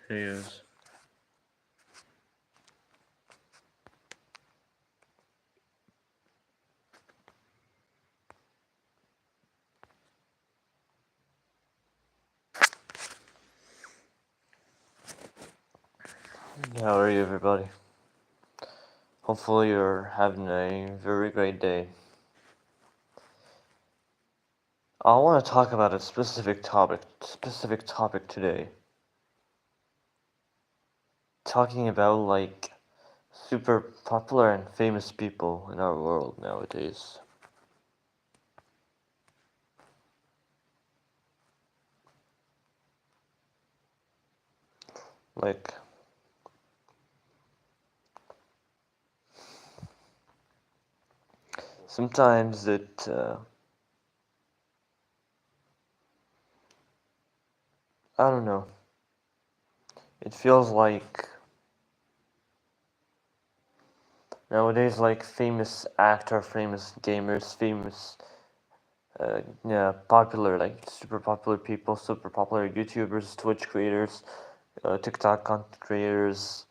Yes. How are you, everybody? Hopefully, you're having a very great day. I want to talk about a specific topic today. Talking about like super popular and famous people in our world nowadays. Like, sometimes I don't know, it feels like nowadays, like famous actor, famous gamers, famous, yeah, popular, like super popular people, super popular YouTubers, Twitch creators, TikTok content creators,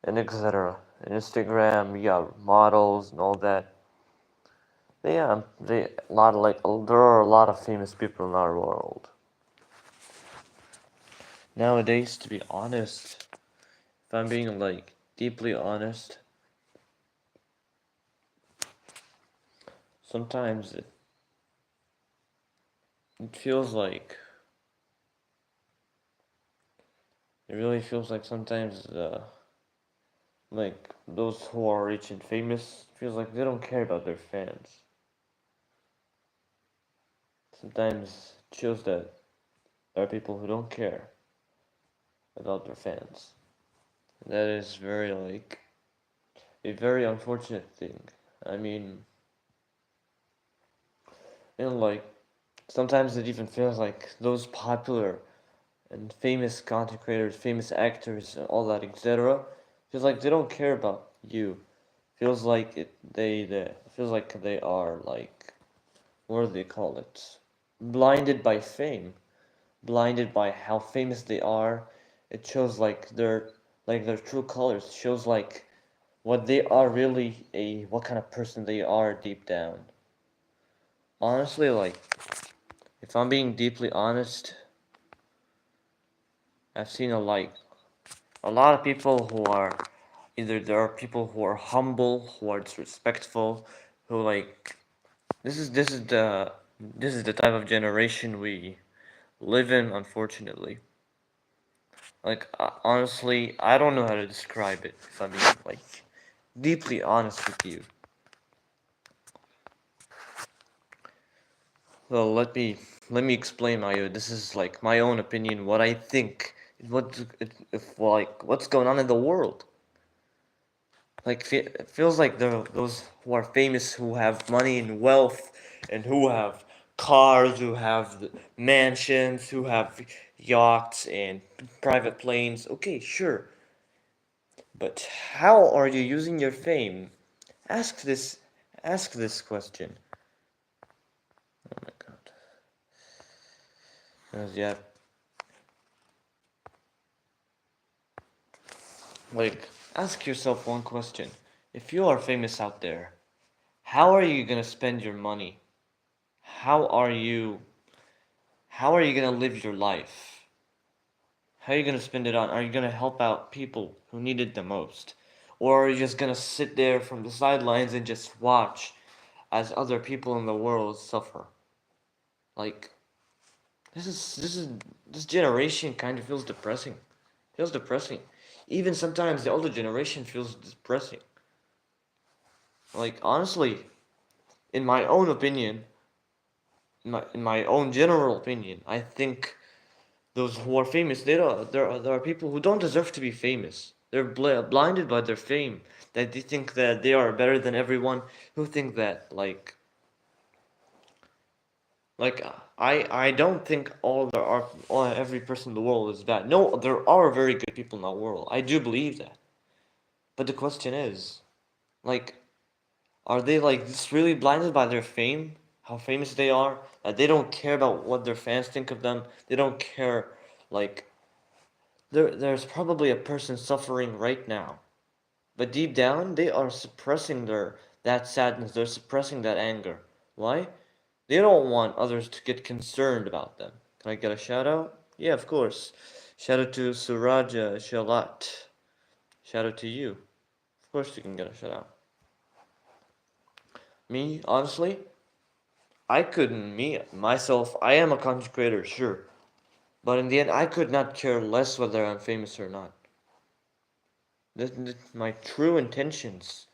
and etc. And Instagram, yeah, models and all that. Yeah, there are a lot of famous people in our world. Nowadays, to be honest, if I'm being like deeply honest, sometimes it feels like it really feels like sometimes like those who are rich and famous feels like they don't care about their fans. Sometimes it shows that there are people who don't care about their fans. And that is very like a very unfortunate thing. I mean, like sometimes it even feels like those popular and famous content creators, famous actors, and all that, etc. Feels like they don't care about you. Feels like they feels like they are like, what do they call it? Blinded by fame, blinded by how famous they are. It shows like their true colors. It shows like what they are really, a what kind of person they are deep down. Honestly, like if I'm being deeply honest, I've seen a lot of people who are either there are people who are humble, who are disrespectful, who like this is the type of generation we live in, unfortunately. Like honestly, I don't know how to describe it if I'm being like deeply honest with you. Well, let me explain my this is like my own opinion, what I think, what if like what's going on in the world. Like it feels like those who are famous, who have money and wealth, and who have cars, who have mansions, who have yachts and private planes. Okay, sure, but how are you using your fame? Ask this. Ask this question. Oh my God. Yeah, like ask yourself one question. If you are famous out there, how are you gonna spend your money? How are you how are you gonna live your life? How are you gonna spend it on? Are you gonna help out people who need it the most? Or are you just gonna sit there from the sidelines and just watch as other people in the world suffer? Like this generation kind of feels depressing. Feels depressing. Even sometimes the older generation feels depressing. Like honestly, in my own opinion, in my own general opinion, I think those who are famous, there are people who don't deserve to be famous. They're blinded by their fame. That they think that they are better than everyone. Who think that like I don't think all every person in the world is bad. No, there are very good people in the world. I do believe that. But the question is, like, are they like just really blinded by their fame? How famous they are? That they don't care about what their fans think of them. They don't care like there's probably a person suffering right now, but deep down they are suppressing that sadness, they're suppressing that anger. Why? They don't want others to get concerned about them. Can I get a shout out? Yeah, of course. Shout out to Suraja Shalat. Shout out to you. Of course you can get a shout out. Me, honestly, me, myself, I am a content creator, sure. But in the end, I could not care less whether I'm famous or not. My true intentions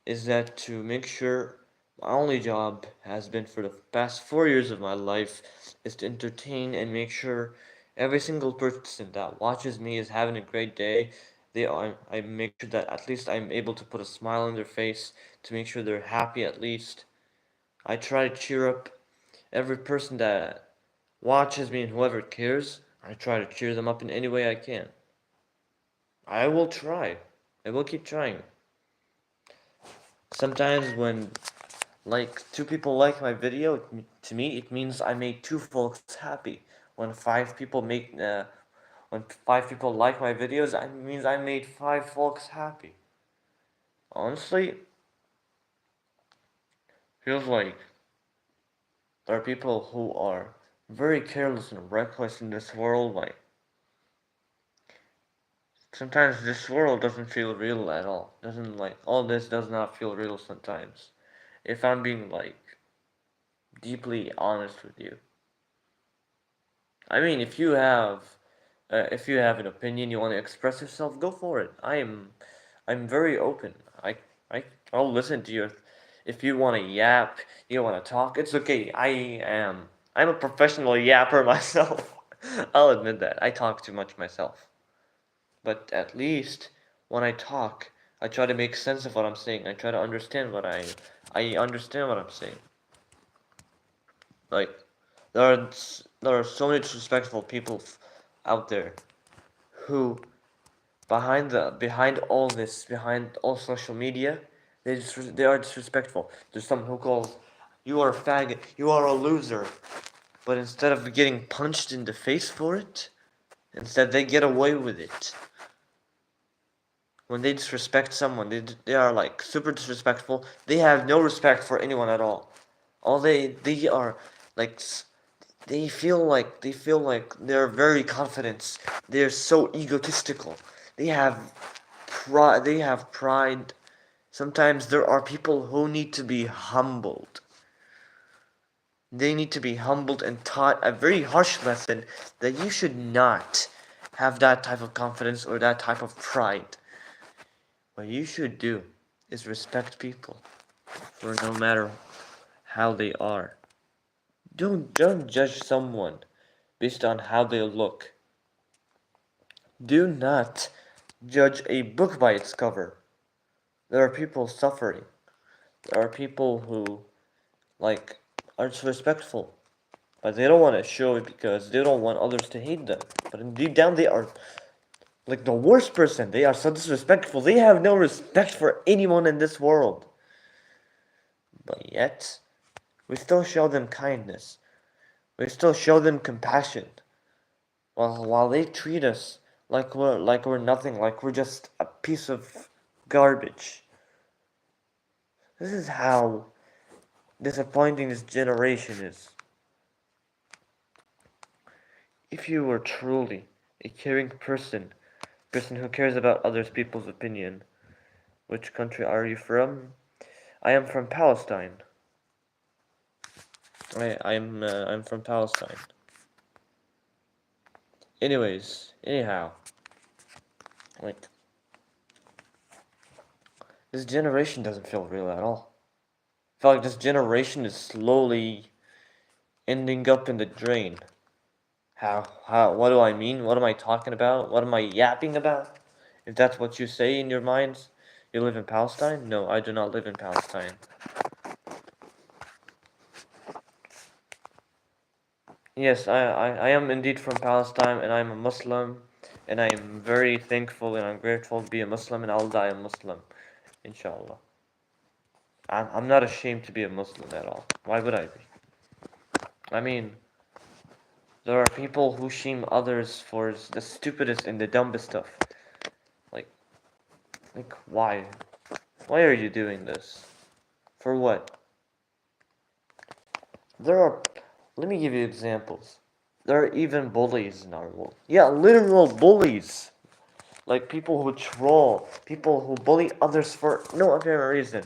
is that to make sure my only job has been for the past 4 years of my life is to entertain and make sure every single person that watches me is having a great day. I make sure that at least I'm able to put a smile on their face to make sure they're happy at least. I try to cheer up every person that watches me and whoever cares. I try to cheer them up in any way I can. I will try. I will keep trying. Sometimes when two people like my video, to me it means I made two folks happy. When five people when five people like my videos, it means I made five folks happy. Honestly, feels like there are people who are very careless and reckless in this world. Like sometimes this world doesn't feel real at all. Doesn't like all this does not feel real sometimes. If I'm being deeply honest with you. I mean, if you have an opinion, you want to express yourself, go for it. I'm very open. I, I'll listen to you. If you want to yap, you want to talk, it's okay. I'm a professional yapper myself. I'll admit that. I talk too much myself. But at least when I talk, I try to make sense of what I'm saying. I try to understand I understand what I'm saying. Like there are so many disrespectful people out there who behind all this, behind all social media, they are disrespectful. There's someone who calls you are a faggot, you are a loser, but instead of getting punched in the face for it, instead they get away with it. When they disrespect someone, they are super disrespectful. They have no respect for anyone at all. All they are like they feel like they're very confident. They're so egotistical. They have pride. They have pride. Sometimes there are people who need to be humbled. They need to be humbled and taught a very harsh lesson that you should not have that type of confidence or that type of pride. What you should do is respect people for no matter how they are. Don't judge someone based on how they look. Do not judge a book by its cover. There are people suffering. There are people who are disrespectful, but they don't want to show it because they don't want others to hate them. But deep down, they are like the worst person. They are so disrespectful. They have no respect for anyone in this world. But yet, we still show them kindness. We still show them compassion. While they treat us like we're nothing, like we're just a piece of garbage. This is how disappointing this generation is. If you were truly a caring person who cares about other people's opinion, which country are you from? I am from Palestine. I'm from Palestine. Anyhow, like this generation doesn't feel real at all. I feel like this generation is slowly ending up in the drain. What do I mean? What am I talking about? What am I yapping about? If that's what you say in your minds, you live in Palestine? No, I do not live in Palestine. Yes, I am indeed from Palestine and I'm a Muslim and I am very thankful and I'm grateful to be a Muslim and I'll die a Muslim, inshallah. I'm not ashamed to be a Muslim at all. Why would I be? I mean, There are people who shame others for the stupidest and the dumbest stuff. Like, why? Why are you doing this? For what? There are, let me give you examples. There are even bullies in our world. Yeah, literal bullies. Like people who troll, people who bully others for no apparent reason.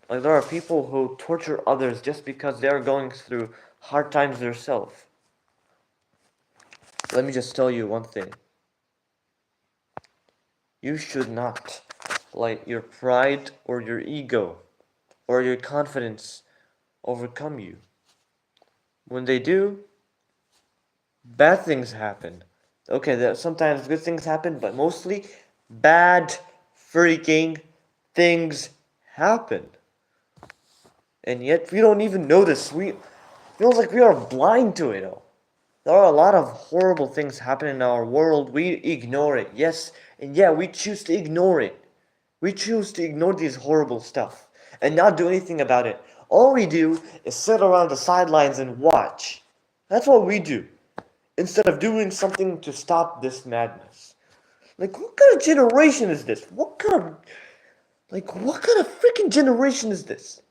Like there are people who torture others just because they are going through hard times themselves. Let me just tell you one thing. You should not let your pride or your ego or your confidence overcome you. When they do, bad things happen. Okay, sometimes good things happen, but mostly bad freaking things happen. And yet we don't even notice. We feels like we are blind to it all. There are a lot of horrible things happening in our world. We ignore it. Yes, and yeah, we choose to ignore it. We choose to ignore these horrible stuff and not do anything about it. All we do is sit around the sidelines and watch. That's what we do. Instead of doing something to stop this madness. Like, what kind of generation is this? What kind of freaking generation is this?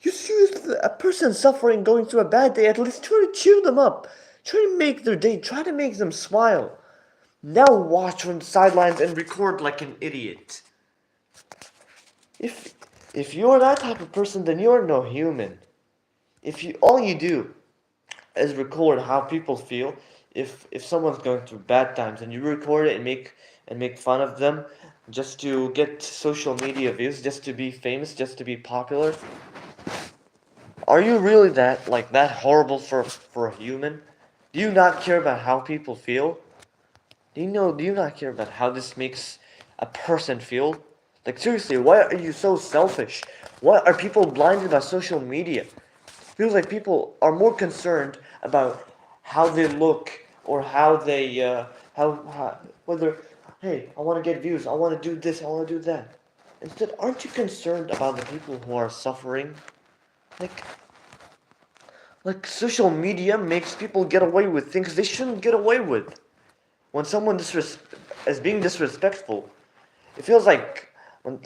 You see a person suffering, going through a bad day, at least try to cheer them up. Try to make their day, try to make them smile. Now watch from the sidelines and record like an idiot. If if you're that type of person, then you're no human. If you all you do is record how people feel, if someone's going through bad times and you record it and make fun of them just to get social media views, just to be famous, just to be popular, are you really that horrible for a human? Do you not care about how people feel? Do you not care about how this makes a person feel? Like seriously, why are you so selfish? Why are people blinded by social media? Feels like people are more concerned about how they look or how they how whether hey, I want to get views, I want to do this, I want to do that. Instead, aren't you concerned about the people who are suffering? Like social media makes people get away with things they shouldn't get away with. When someone is being disrespectful, it feels like when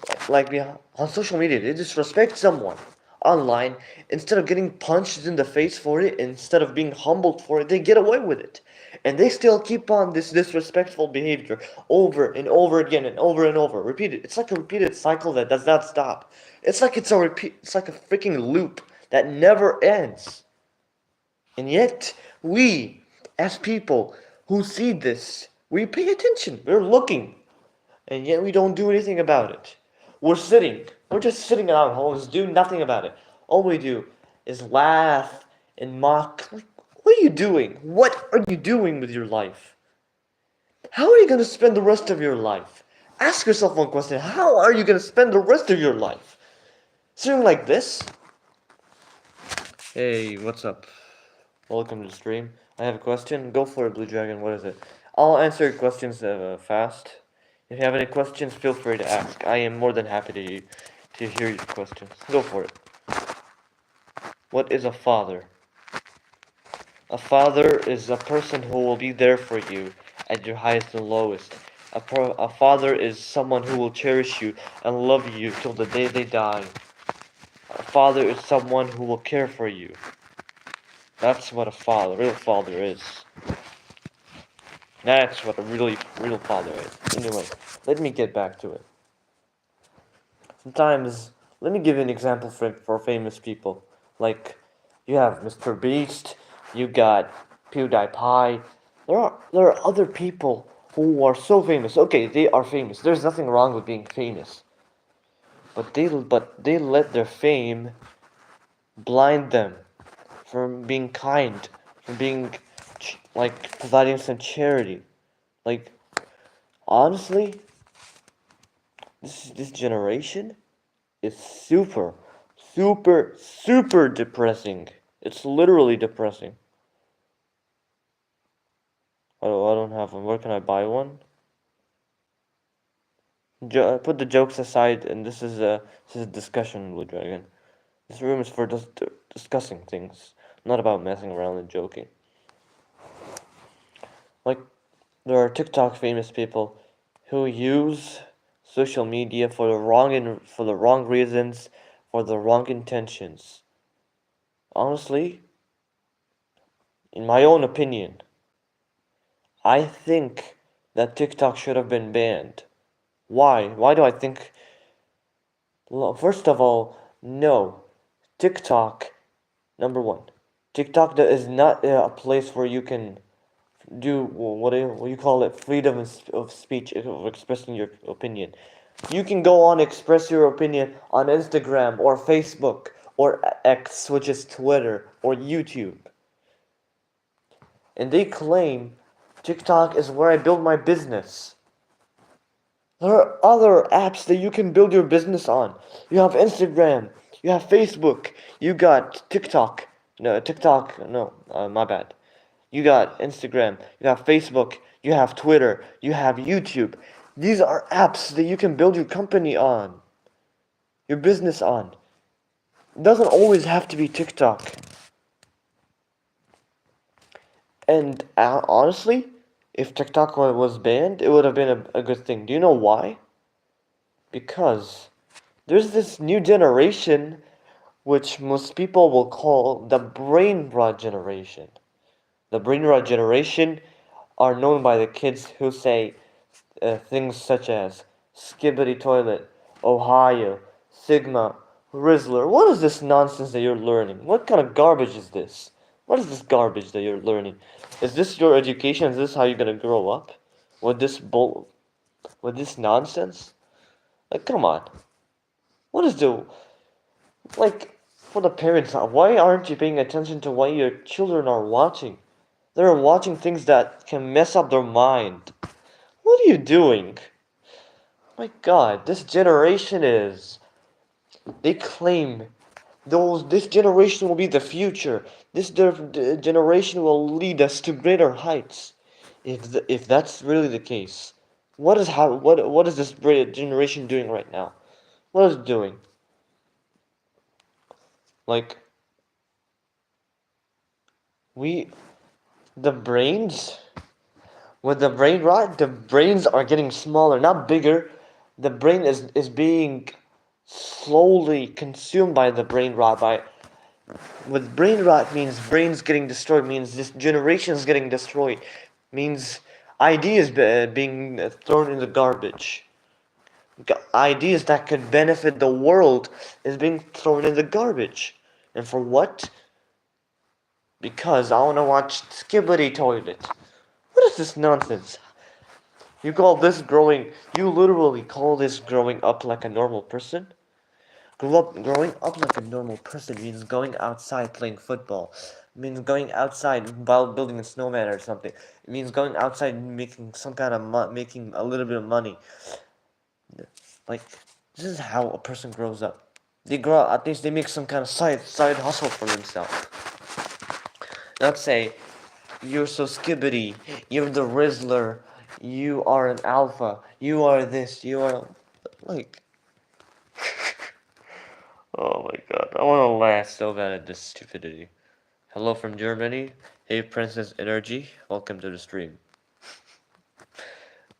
on social media they disrespect someone online instead of getting punched in the face for it, instead of being humbled for it, they get away with it. And they still keep on this disrespectful behavior over and over again and over and over. Repeated. It's like a repeated cycle that does not stop. It's like a freaking loop that never ends. And yet, we, as people who see this, we pay attention. We're looking. And yet we don't do anything about it. We're just sitting in our homes, do nothing about it. All we do is laugh and mock. Like, what are you doing? What are you doing with your life? How are you going to spend the rest of your life? Ask yourself one question. How are you going to spend the rest of your life? Sitting like this? Hey, what's up? Welcome to the stream. I have a question. Go for it, Blue Dragon. What is it? I'll answer your questions fast. If you have any questions, feel free to ask. I am more than happy to hear your questions. Go for it. What is a father? A father is a person who will be there for you at your highest and lowest. A father is someone who will cherish you and love you till the day they die. A father is someone who will care for you. That's what a real father is. That's what a real father is. Anyway, let me get back to it. Sometimes, let me give you an example for famous people. Like, you have Mr. Beast, you got PewDiePie. There are other people who are so famous. Okay, they are famous. There's nothing wrong with being famous. But they let their fame blind them from being kind, from being like providing some charity. Like honestly, this generation is super depressing. It's literally depressing. I don't have one. Where can I buy one? Put the jokes aside, and this is a discussion, Blue Dragon. This room is for just discussing things, not about messing around and joking. Like, there are TikTok famous people who use social media for for the wrong reasons, for the wrong intentions. Honestly, in my own opinion, I think that TikTok should have been banned. Why? Why do I think? Well, first of all, no. TikTok, number one. TikTok is not a place where you can do what you call it, freedom of speech, of expressing your opinion. You can go on express your opinion on Instagram or Facebook or X, which is Twitter or YouTube. And they claim TikTok is where I build my business. There are other apps that you can build your business on. You have Instagram, you have Facebook, you got TikTok. No, TikTok, no, my bad. You got Instagram, you have Facebook, you have Twitter, you have YouTube. These are apps that you can build your company on, your business on. It doesn't always have to be TikTok. And honestly, if TikTok was banned, it would have been a good thing. Do you know why? Because there's this new generation which most people will call the brain rot generation. The brain rot generation are known by the kids who say things such as Skibbity Toilet, Ohio, Sigma, Rizzler. What is this nonsense that you're learning? What kind of garbage is this? What is this garbage that you're learning? Is this your education? Is this how you're gonna grow up? With with this nonsense? Like, come on. What is the like for the parents? Why aren't you paying attention to what your children are watching? They're watching things that can mess up their mind. What are you doing? My God, this generation is. They claim this generation will be the future. This generation will lead us to greater heights. If that's really the case, what is this generation doing right now? What is it doing? Like we the brains with the brain rot, the brains are getting smaller, not bigger. The brain is being slowly consumed by the brain rot. By with brain rot means brains getting destroyed, means this generation is getting destroyed, means ideas being thrown in the garbage. Ideas that could benefit the world is being thrown in the garbage. And for what? Because I want to watch Skibbity Toilet. What is this nonsense? You literally call this growing up like a normal person? Growing up like a normal person means going outside playing football. It means going outside while building a snowman or something. It means going outside and making some kind of making a little bit of money. Like, this is how a person grows up. They grow up, at least they make some kind of side hustle for themselves. Not say, you're so skibbity, you're the Rizzler, you are an alpha, you are this, you are like. Oh my God, I want to laugh so bad at this stupidity. Hello from Germany. Hey Princess Energy, welcome to the stream.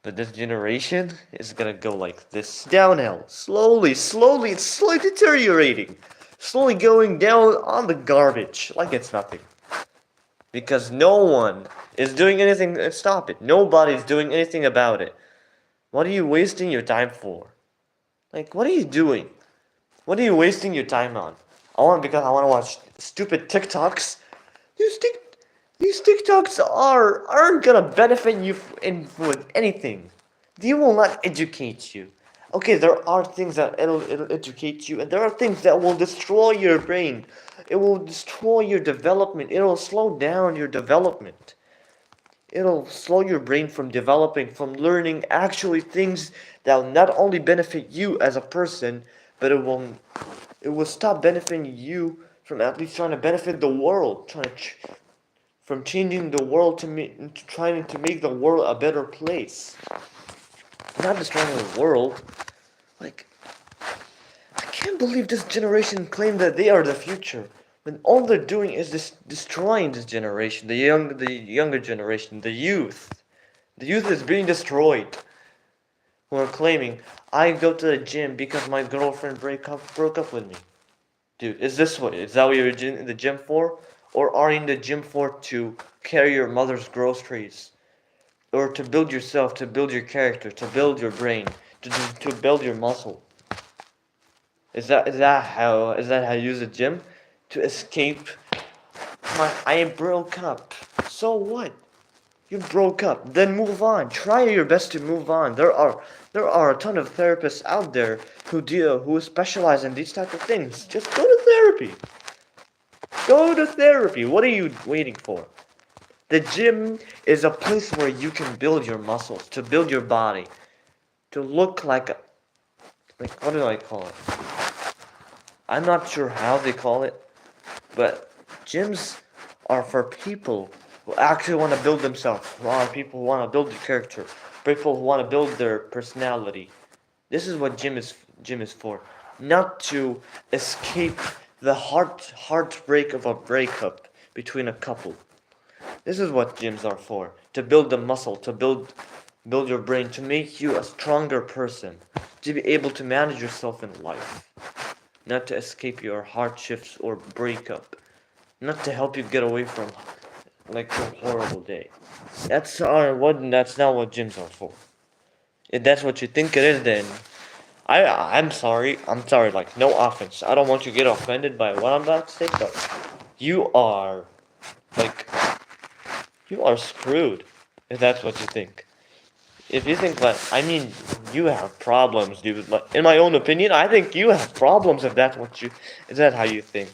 But this generation is gonna go like this downhill. Slowly, it's slowly deteriorating. Slowly going down on the garbage like it's nothing. Because no one is doing anything to stop it. Nobody's doing anything about it. What are you wasting your time for? Like, what are you doing? What are you wasting your time on? Because I want to watch stupid TikToks. These, tic, these TikToks aren't gonna benefit you with anything. They will not educate you. Okay, there are things that it'll educate you, and there are things that will destroy your brain. It will destroy your development. It'll slow down your development. It'll slow your brain from developing, from learning actually things that will not only benefit you as a person, but it will stop benefiting you from at least trying to benefit the world, from changing the world to trying to make the world a better place. Not destroying the world. Like, I can't believe this generation claim that they are the future. And all they're doing is destroying this generation, the younger generation, the youth. The youth is being destroyed. Who are claiming, I go to the gym because my girlfriend broke up with me. Dude, is that what you're in the gym for? Or are you in the gym for to carry your mother's groceries? Or to build yourself, to build your character, to build your brain, to build your muscle? Is that how you use the gym? To escape I broke up. So what? You broke up. Then move on. Try your best to move on. There are a ton of therapists out there who specialize in these type of things. Just go to therapy. Go to therapy. What are you waiting for? The gym is a place where you can build your muscles, to build your body, to look like what do I call it? I'm not sure how they call it, but gyms are for people who actually want to build themselves. People who want to build their character, people who want to build their personality. This is what gym is for, not to escape the heartbreak of a breakup between a couple. This is what gyms are for, to build the muscle, to build your brain, to make you a stronger person, to be able to manage yourself in life, not to escape your hardships or breakup, not to help you get away from like a horrible day. That's not what gyms are for. If that's what you think it is, then I'm sorry. I'm sorry. Like no offense. I don't want you to get offended by what I'm about to say, but you are like you are screwed if that's what you think. If you think that, I mean, you have problems, dude. Like, in my own opinion, I think you have problems if is that how you think?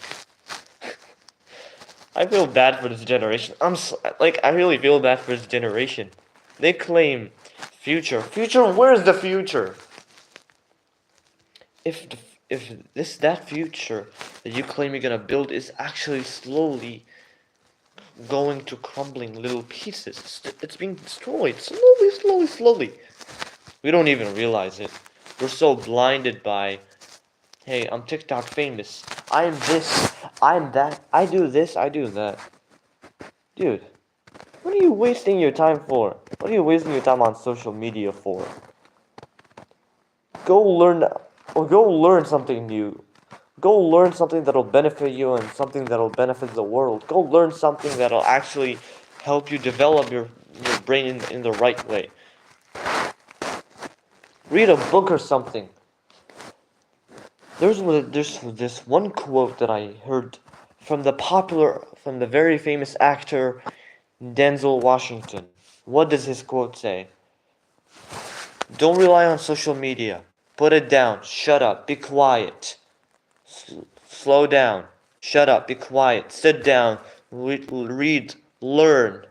I feel bad for this generation. I really feel bad for this generation. They claim future. Future, where's the future? If that future that you claim you're gonna build is actually slowly going to crumbling little pieces. It's being destroyed slowly, slowly, slowly. We don't even realize it. We're so blinded by, hey, I'm TikTok famous. I'm this. I'm that. I do this. I do that. Dude, what are you wasting your time for? What are you wasting your time on social media for? Go learn something new. Go learn something that'll benefit you and something that'll benefit the world. Go learn something that'll actually help you develop your brain in the right way. Read a book or something. There's this one quote that I heard from the very famous actor Denzel Washington. What does his quote say? Don't rely on social media. Put it down. Shut up. Be quiet. Slow down. Shut up. Be quiet. Sit down. Read. Learn.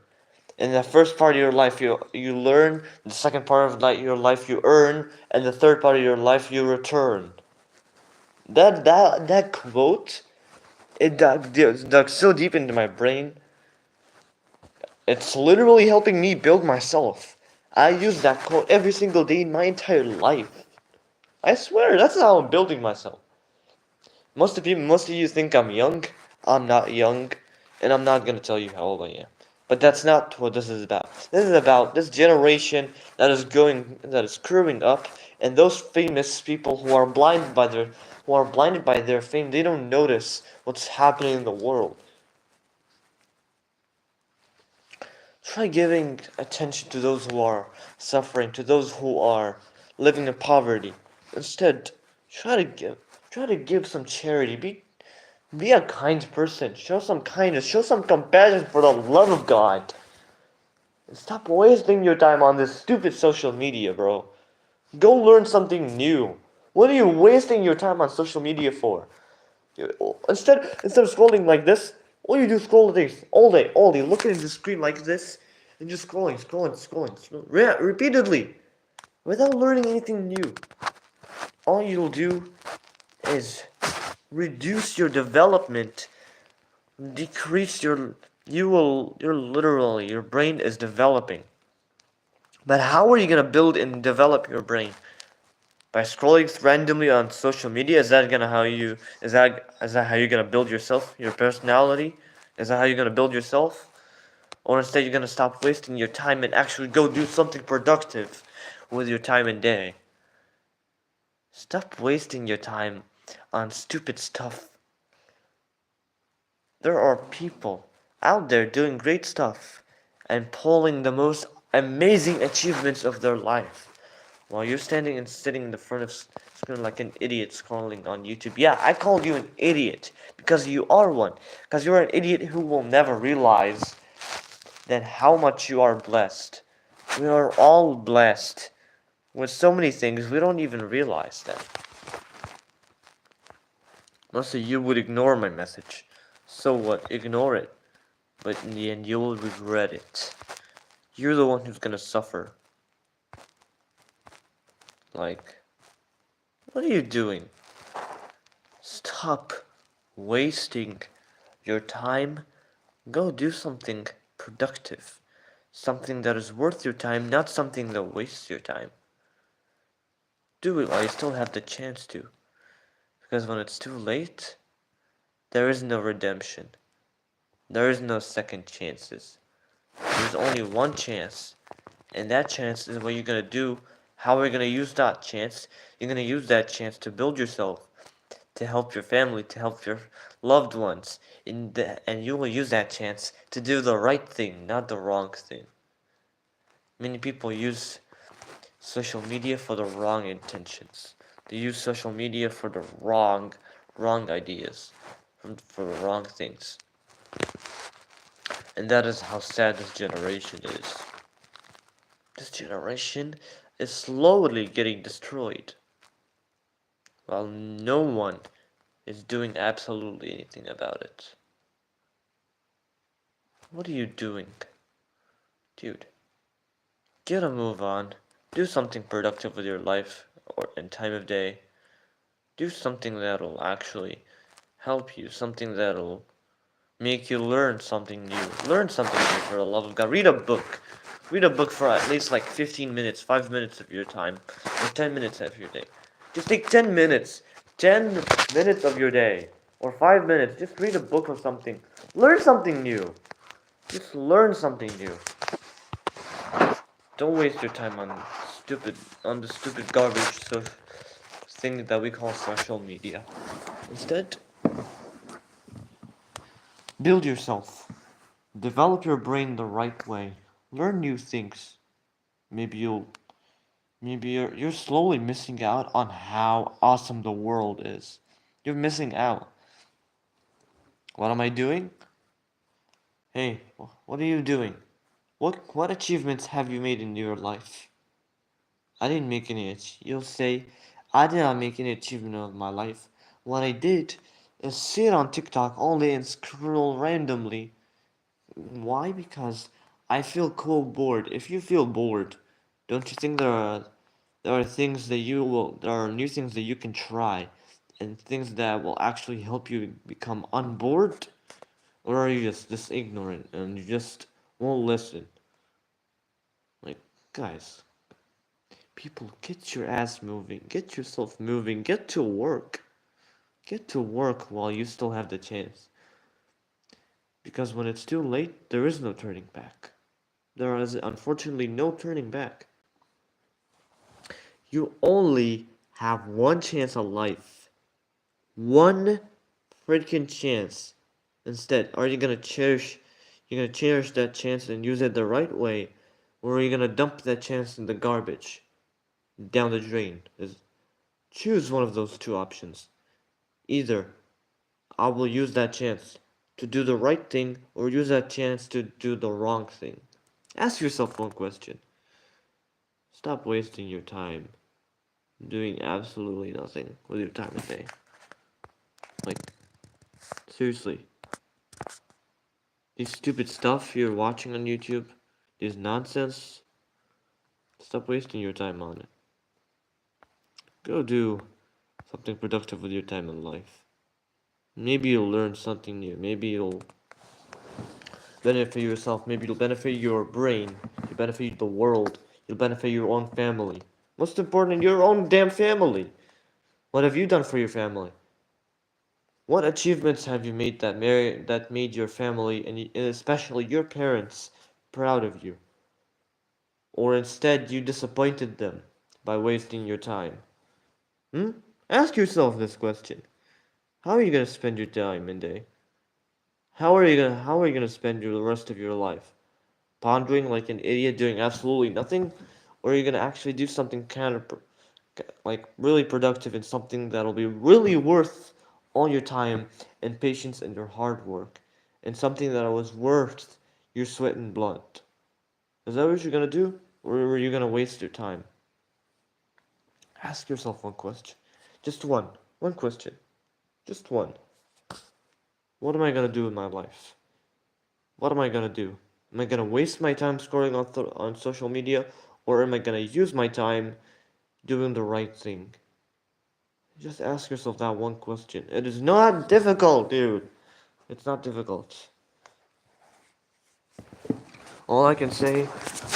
In the first part of your life, you learn. The second part of your life, you earn. And the third part of your life, you return. That quote, it dug so deep into my brain. It's literally helping me build myself. I use that quote every single day in my entire life. I swear, that's how I'm building myself. Most of you think I'm young. I'm not young, and I'm not gonna tell you how old I am. But that's not what this is about. This is about this generation that is screwing up, and those famous people who are blinded by their fame. They don't notice what's happening in the world. Try giving attention to those who are suffering, to those who are living in poverty. Instead, try to give some charity. Be a kind person. Show some kindness. Show some compassion for the love of God. And stop wasting your time on this stupid social media, bro. Go learn something new. What are you wasting your time on social media for? Instead of scrolling like this, all you do is scroll this all day, looking at the screen like this, and just scrolling, repeatedly, without learning anything new. All you'll do is reduce your development, decrease your brain is developing. But how are you gonna build and develop your brain? By scrolling randomly on social media, is that how you're gonna build yourself, your personality? Is that how you're gonna build yourself? Or instead you're gonna stop wasting your time and actually go do something productive with your time and day? Stop wasting your time on stupid stuff. There are people out there doing great stuff and pulling the most amazing achievements of their life, while you're standing and sitting in the front of screen like an idiot scrolling on YouTube. Yeah, I called you an idiot because you are one. Because you're an idiot who will never realize that how much you are blessed. We are all blessed with so many things we don't even realize that. Mostly you would ignore my message. So what? Ignore it. But in the end, you will regret it. You're the one who's gonna suffer. Like, what are you doing? Stop wasting your time. Go do something productive. Something that is worth your time, not something that wastes your time. Do it while you still have the chance to. Because when it's too late, there is no redemption. There is no second chances. There's only one chance. And that chance is what you're gonna do. How are you gonna use that chance? You're gonna use that chance to build yourself, to help your family, to help your loved ones, and you will use that chance to do the right thing, not the wrong thing. Many people use social media for the wrong intentions. They use social media for the wrong ideas, for the wrong things. And that is how sad this generation is. This generation is slowly getting destroyed, while no one is doing absolutely anything about it. What are you doing? Dude, get a move on. Do something productive with your life or in time of day. Do something that'll actually help you, something that'll make you learn something new. Learn something new for the love of God. Read a book. Read a book for at least like 15 minutes, 5 minutes of your time, or 10 minutes of your day. Just take 10 minutes. 10 minutes of your day, or 5 minutes. Just read a book or something. Learn something new. Just learn something new. Don't waste your time on the stupid garbage thing that we call social media. Instead, build yourself. Develop your brain the right way. Learn new things. Maybe you're slowly missing out on how awesome the world is. You're missing out. What am I doing? Hey, what are you doing? What achievements have you made in your life? I didn't make any. You'll say, I did not make any achievement of my life. What I did is sit on TikTok all day and scroll randomly. Why? Because I feel cold bored. If you feel bored, don't you think there are things that there are new things that you can try, and things that will actually help you become unbored? Or are you just this ignorant and you just won't listen? Like, guys, people, get your ass moving, get yourself moving, get to work. Get to work while you still have the chance. Because when it's too late, there is no turning back. There is unfortunately no turning back. You only have one chance at life. One freaking chance. Instead, are you gonna cherish that chance and use it the right way, or are you gonna dump that chance in the garbage? Down the drain. Choose one of those two options. Either I will use that chance to do the right thing, or use that chance to do the wrong thing. Ask yourself one question. Stop wasting your time doing absolutely nothing with your time of day. Like, seriously. These stupid stuff you're watching on YouTube, this nonsense, stop wasting your time on it. Go do something productive with your time in life. Maybe you'll learn something new. Maybe you'll benefit yourself. Maybe you'll benefit your brain. You'll benefit the world. You'll benefit your own family. Most important, your own damn family. What have you done for your family? What achievements have you made that made your family and especially your parents proud of you? Or instead you disappointed them by wasting your time? Hmm? Ask yourself this question. How are you gonna spend your time and day? How are you gonna spend the rest of your life? Pondering like an idiot doing absolutely nothing? Or are you gonna actually do something like really productive and something that'll be really worth all your time and patience and your hard work and something that was worth your sweat and blood? Is that what you're gonna do? Or are you gonna waste your time? Ask yourself one question. Just one. One question. Just one. What am I gonna do in my life? What am I gonna do? Am I gonna waste my time scrolling on social media, or am I gonna use my time doing the right thing? Just ask yourself that one question. It is not difficult, dude. It's not difficult. All I can say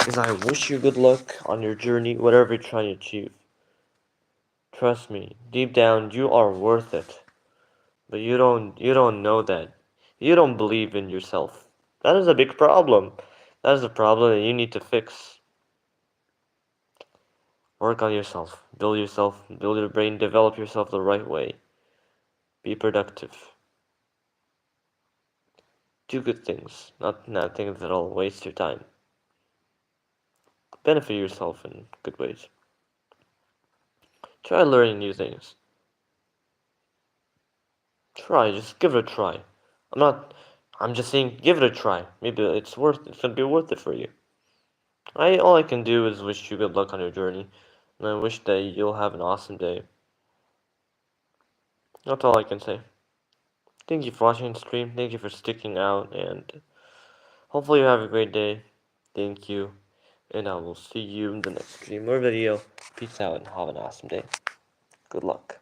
is I wish you good luck on your journey, whatever you're trying to achieve. Trust me, deep down you are worth it. But you don't know that. You don't believe in yourself. That is a big problem. That is a problem that you need to fix. Work on yourself. Build your brain, develop yourself the right way. Be productive. Do good things, not things that'll waste your time. Benefit yourself in good ways. Try learning new things. Just give it a try. I'm not I'm just saying give it a try. Maybe it's gonna be worth it for you. All I can do is wish you good luck on your journey, and I wish that you'll have an awesome day. That's all I can say. Thank you for watching the stream. Thank you for sticking out, and hopefully you have a great day. Thank you, and I will see you in the next stream or video. Peace out and have an awesome day. Good luck.